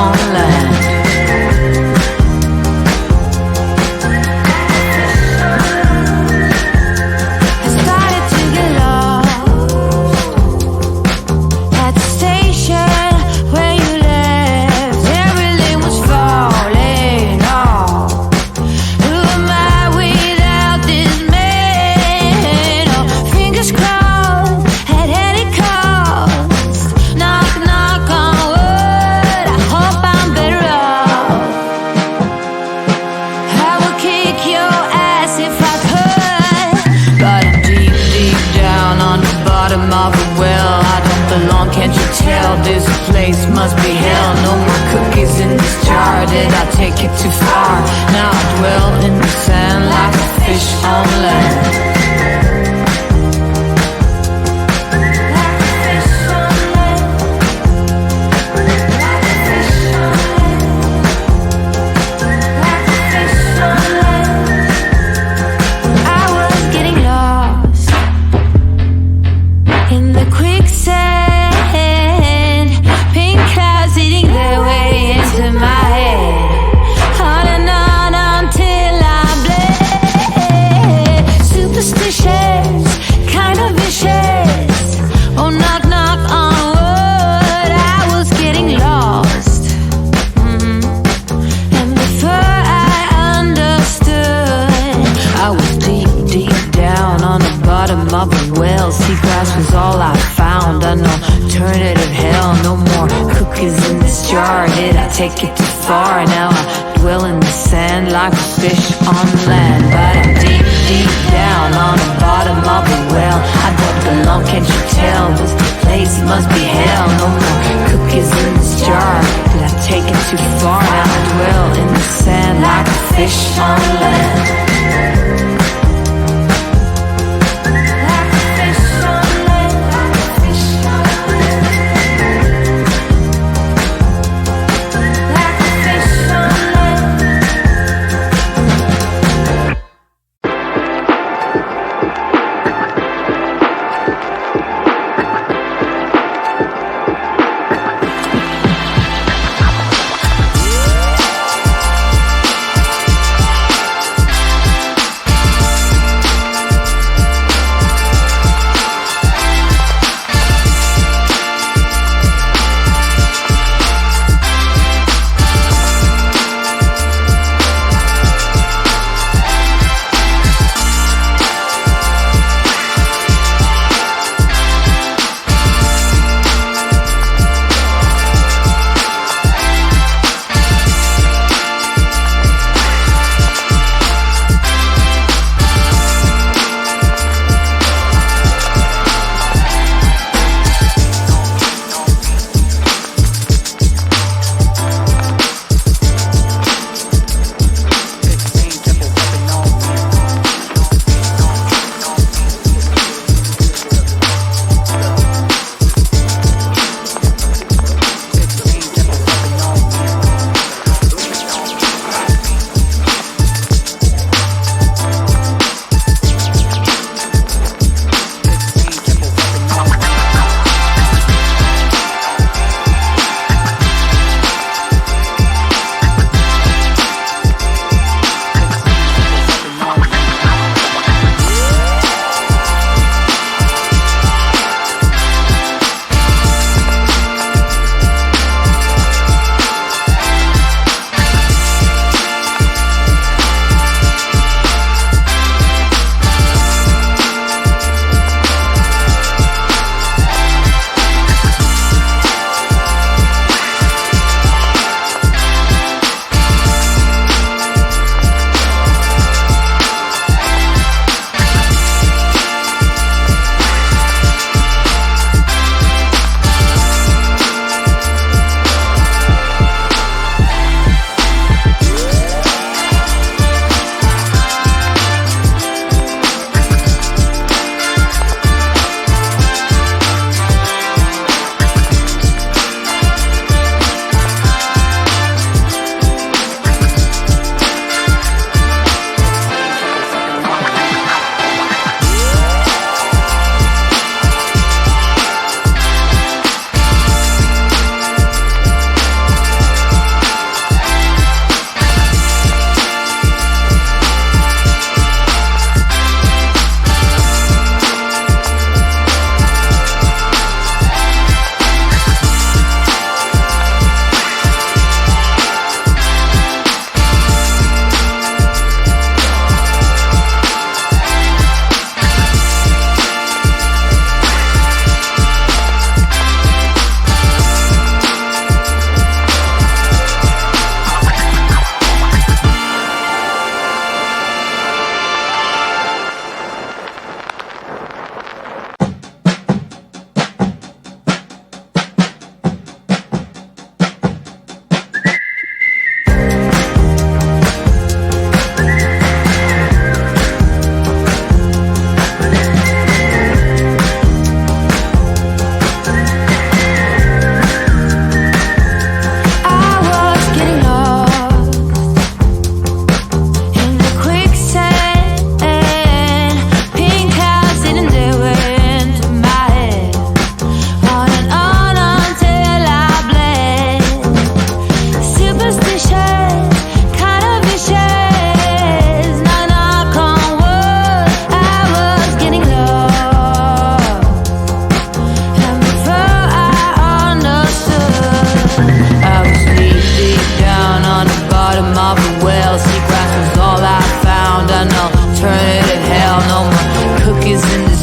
on land. This place must be hell. No more cookies in this jar. Did I take it too far? Now I dwell in the sand like a fish on land. Seagrass was all I found. I know alternative hell. No more cookies in this jar. Did I take it too far? Now I dwell in the sand like a fish on land. But I'm deep, deep down on the bottom of a well. I don't belong, can't you tell? This place must be hell. No more cookies in this jar. Did I take it too far? Now I dwell in the sand like a fish on land.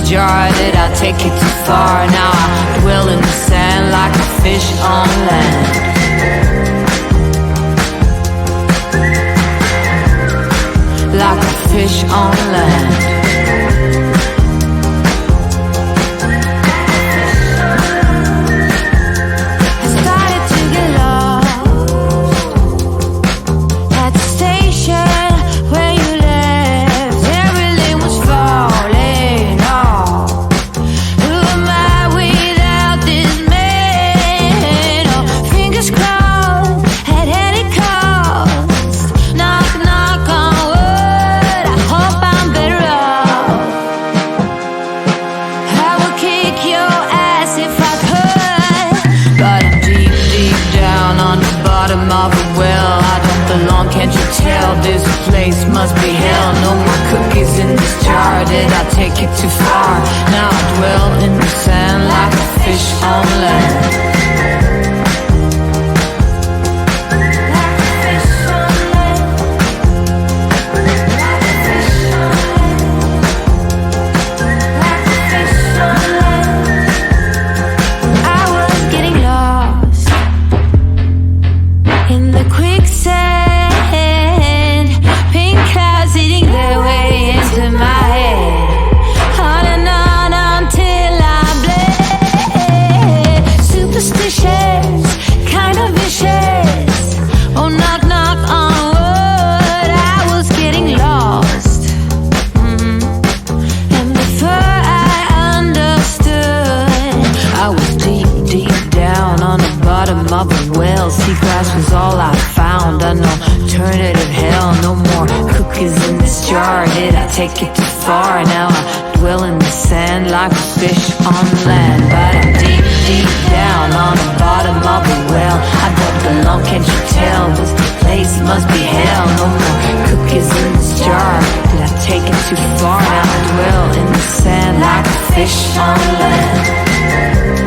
jar? Did I take it too far? Now I dwell in the sand like a fish on land. Like a fish on land. This place must be hell. No more cookies in this jar. Did I take it too far? Now I dwell in the sand like a fish on land. I was getting lost in the quicksand. Of a well, seagrass was all I found. I know alternative hell, no more cookies in this jar. Did I take it too far? Now I dwell in the sand like a fish on land. But I'm deep, deep down on the bottom of a well. I don't belong, can't you tell? This place must be hell. No more cookies in this jar. Did I take it too far? Now I dwell in the sand like a fish on land.